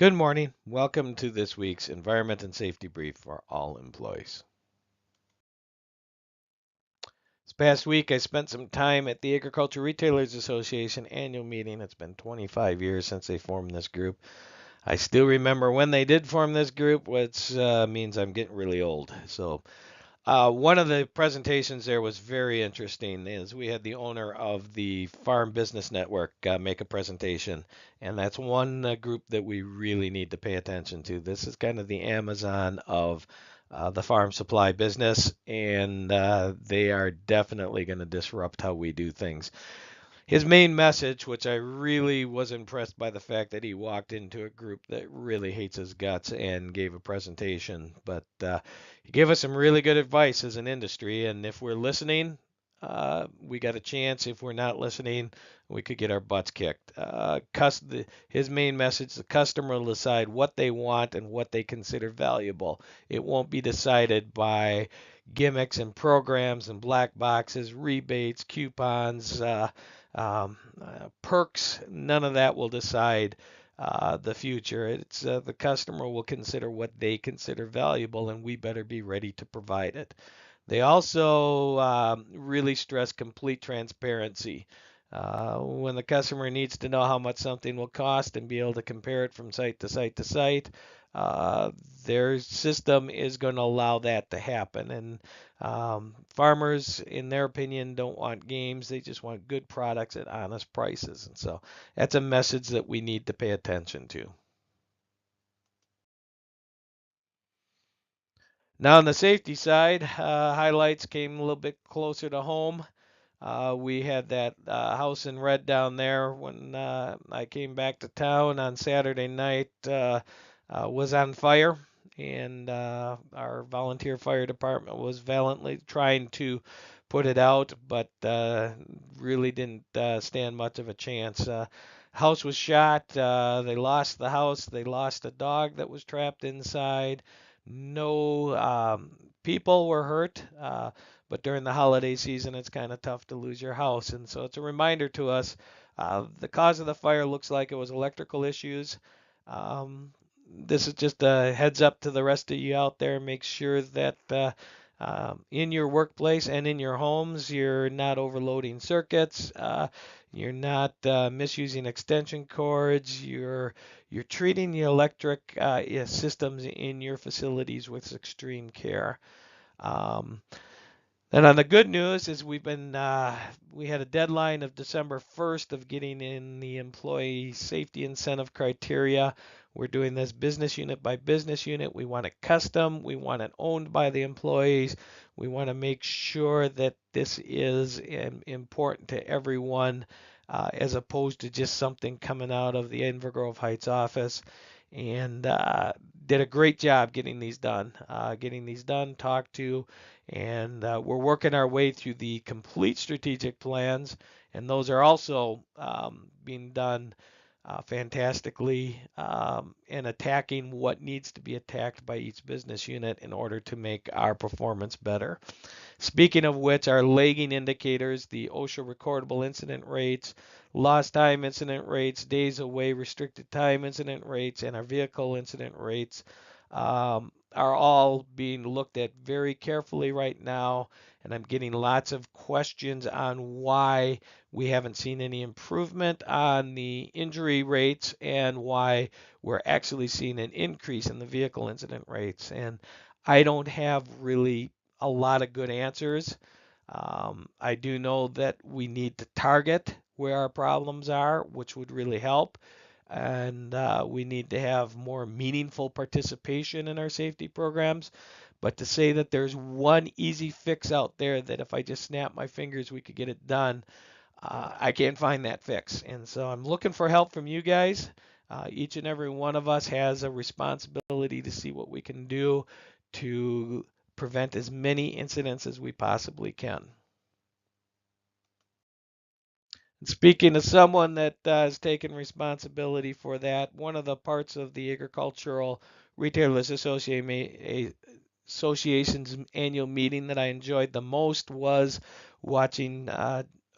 Good morning. Welcome to this week's Environment and Safety Brief for all employees. This past week, I spent some time at the Agriculture Retailers Association annual meeting. It's been 25 years since they formed this group. I still remember when they did form this group, which means I'm getting really old. One of the presentations there was very interesting. Is we had the owner of the Farm Business Network make a presentation, and that's one group that we really need to pay attention to. This is kind of the Amazon of the farm supply business, and they are definitely going to disrupt how we do things. His main message, which I really was impressed by the fact that he walked into a group that really hates his guts and gave a presentation, but he gave us some really good advice as an industry. And if we're listening, we got a chance. If we're not listening, we could get our butts kicked. His main message: the customer will decide what they want and what they consider valuable. It won't be decided by gimmicks and programs and black boxes, rebates, coupons, perks. None of that will decide the future. It's the customer will consider what they consider valuable, and we better be ready to provide it. They also really stress complete transparency. When the customer needs to know how much something will cost and be able to compare it from site to site to site, uh, their system is going to allow that to happen. And farmers, in their opinion, don't want games. They just want good products at honest prices. And so that's a message that we need to pay attention to. Now, on the safety side, highlights came a little bit closer to home. We had that house in red down there when I came back to town on Saturday night. Was on fire, and our volunteer fire department was valiantly trying to put it out, but really didn't stand much of a chance. House was shot. They lost the house. They lost a dog that was trapped inside. No people were hurt. But during the holiday season, it's kind of tough to lose your house. And so it's a reminder to us the cause of the fire looks like it was electrical issues. Um, this is just a heads up to the rest of you out there. Make sure that in your workplace and in your homes, you're not overloading circuits. You're not misusing extension cords. You're treating the electric systems in your facilities with extreme care. Um, and on the good news is we had a deadline of December 1st of getting in the employee safety incentive criteria. We're doing this business unit by business unit. We want it custom. We want it owned by the employees. We want to make sure that this is important to everyone, as opposed to just something coming out of the Invergrove Heights office. And did a great job getting these done. Talked to, and we're working our way through the complete strategic plans, and those are also being done fantastically, and attacking what needs to be attacked by each business unit in order to make our performance better. Speaking of which, our lagging indicators, the OSHA recordable incident rates, lost time incident rates, days away restricted time incident rates, and our vehicle incident rates are all being looked at very carefully right now. And I'm getting lots of questions on why we haven't seen any improvement on the injury rates and why we're actually seeing an increase in the vehicle incident rates. And I don't have really a lot of good answers. I do know that we need to target where our problems are, which would really help. And we need to have more meaningful participation in our safety programs. But to say that there's one easy fix out there that if I just snap my fingers we could get it done, I can't find that fix. And so I'm looking for help from you guys. Each and every one of us has a responsibility to see what we can do to prevent as many incidents as we possibly can. Speaking of someone that has taken responsibility for that, one of the parts of the Agricultural Retailers Association's annual meeting that I enjoyed the most was watching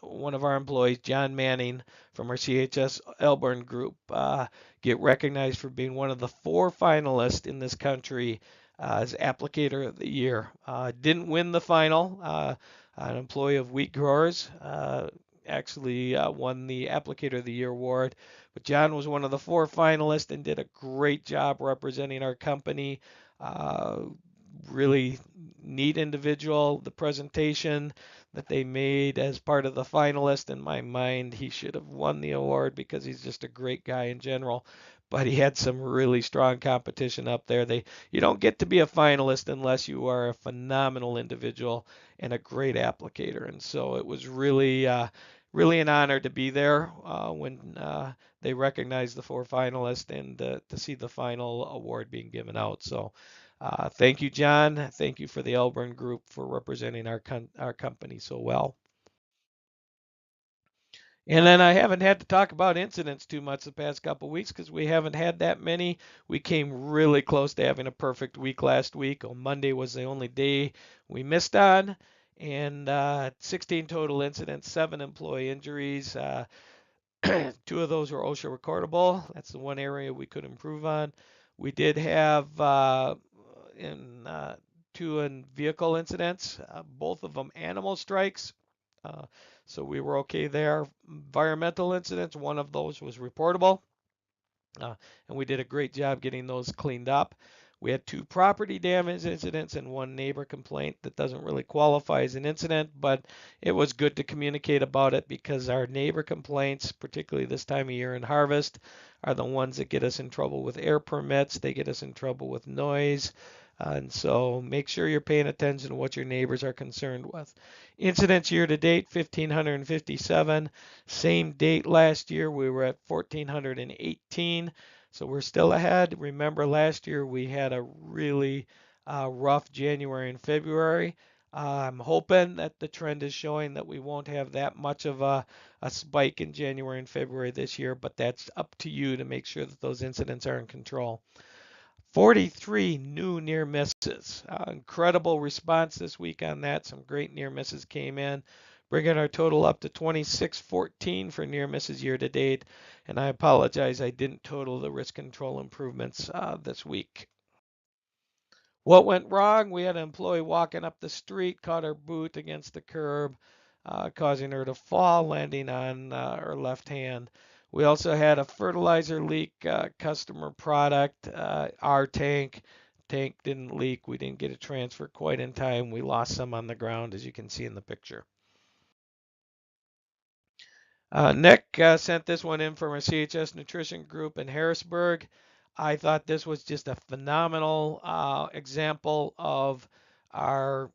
one of our employees, John Manning from our CHS Elburn group, get recognized for being one of the 4 finalists in this country as Applicator of the Year. Didn't win the final. An employee of Wheat Growers actually won the Applicator of the Year award. But John was one of the 4 finalists and did a great job representing our company. Uh, Really neat individual. The presentation that they made as part of the finalist, in my mind, he should have won the award because he's just a great guy in general. But he had some really strong competition up there. You don't get to be a finalist unless you are a phenomenal individual and a great applicator. And so it was really an honor to be there when they recognized the 4 finalists and to see the final award being given out. So thank you, John. Thank you for the Elburn Group for representing our company so well. And then I haven't had to talk about incidents too much the past couple of weeks because we haven't had that many. We came really close to having a perfect week last week. On Monday was the only day we missed on, and 16 total incidents, 7 employee injuries. 2 of those were OSHA recordable. That's the one area we could improve on. We did have in 2 in vehicle incidents, both of them animal strikes. Uh, so we were okay there. Environmental incidents, one of those was reportable, and we did a great job getting those cleaned up. We had 2 property damage incidents and 1 neighbor complaint that doesn't really qualify as an incident, but it was good to communicate about it because our neighbor complaints, particularly this time of year in harvest, are the ones that get us in trouble with air permits. They get us in trouble with noise. And so make sure you're paying attention to what your neighbors are concerned with. Incidents year to date, 1,557. Same date last year, we were at 1,418. So we're still ahead. Remember, last year we had a really rough January and February. I'm hoping that the trend is showing that we won't have that much of a spike in January and February this year, but that's up to you to make sure that those incidents are in control. 43 new near misses. Incredible response this week on that. Some great near misses came in, bringing our total up to 2614 for near misses year to date. And I apologize, I didn't total the risk control improvements this week. What went wrong? We had an employee walking up the street, caught her boot against the curb, causing her to fall, landing on her left hand. We also had a fertilizer leak, customer product, our tank didn't leak. We didn't get it transferred quite in time. We lost some on the ground, as you can see in the picture. Nick sent this one in from our CHS Nutrition Group in Harrisburg. I thought this was just a phenomenal example of our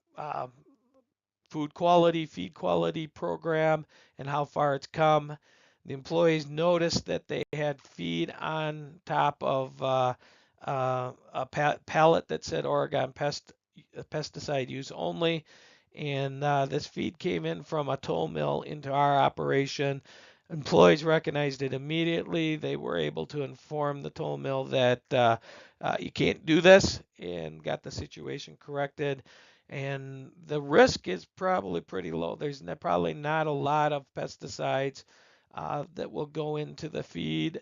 food quality, feed quality program and how far it's come. The employees noticed that they had feed on top of a pallet that said Oregon pesticide use only. And this feed came in from a toll mill into our operation. Employees recognized it immediately. They were able to inform the toll mill that you can't do this and got the situation corrected. And the risk is probably pretty low. There's probably not a lot of pesticides that will go into the feed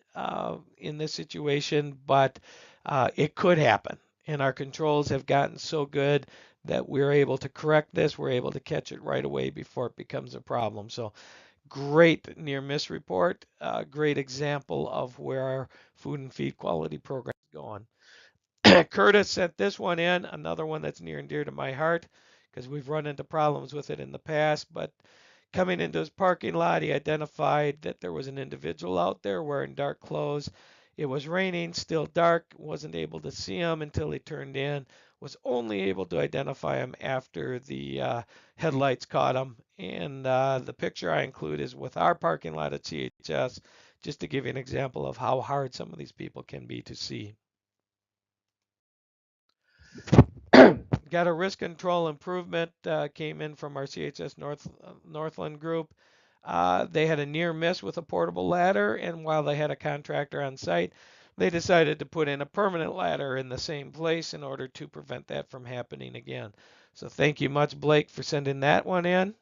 in this situation, but it could happen. And our controls have gotten so good that we're able to correct this. We're able to catch it right away before it becomes a problem. So great near miss report. Great example of where our food and feed quality program is going. Curtis sent this one in, another one that's near and dear to my heart because we've run into problems with it in the past. But coming into his parking lot, he identified that there was an individual out there wearing dark clothes. It was raining, still dark, wasn't able to see him until he turned in, was only able to identify him after the headlights caught him. And the picture I include is with our parking lot at CHS, just to give you an example of how hard some of these people can be to see. Got a risk control improvement came in from our CHS Northland group. They had a near miss with a portable ladder, and while they had a contractor on site, they decided to put in a permanent ladder in the same place in order to prevent that from happening again. So thank you much, Blake, for sending that one in.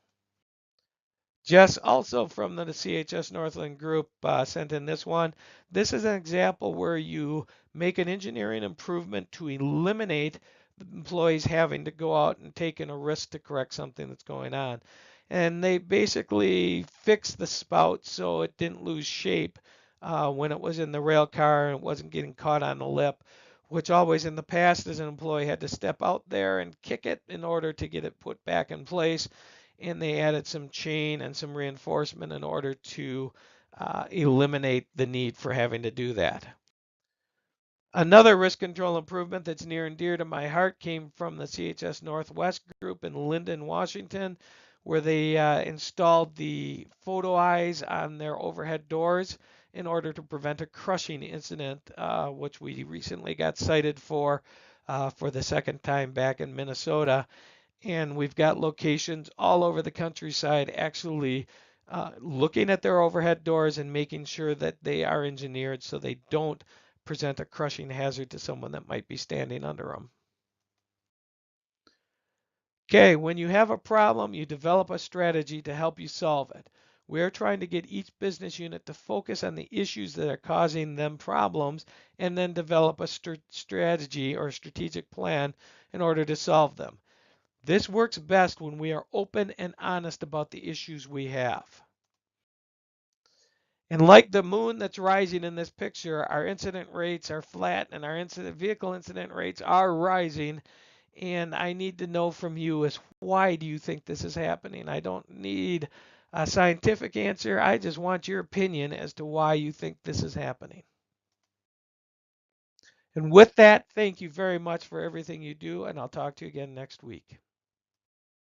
Jess, also from the CHS Northland Group, sent in this one. This is an example where you make an engineering improvement to eliminate the employees having to go out and taking a risk to correct something that's going on. And they basically fixed the spout so it didn't lose shape when it was in the rail car and it wasn't getting caught on the lip, which always in the past as an employee had to step out there and kick it in order to get it put back in place, and they added some chain and some reinforcement in order to eliminate the need for having to do that. Another risk control improvement that's near and dear to my heart came from the CHS Northwest group in Linden, Washington, where they installed the photo eyes on their overhead doors in order to prevent a crushing incident, which we recently got cited for the second time back in Minnesota. And we've got locations all over the countryside actually looking at their overhead doors and making sure that they are engineered so they don't present a crushing hazard to someone that might be standing under them. Okay, when you have a problem, you develop a strategy to help you solve it. We are trying to get each business unit to focus on the issues that are causing them problems and then develop a strategy or strategic plan in order to solve them. This works best when we are open and honest about the issues we have. And like the moon that's rising in this picture, our incident rates are flat and our vehicle incident rates are rising. And I need to know from you is why do you think this is happening? I don't need a scientific answer. I just want your opinion as to why you think this is happening. And with that, thank you very much for everything you do, and I'll talk to you again next week.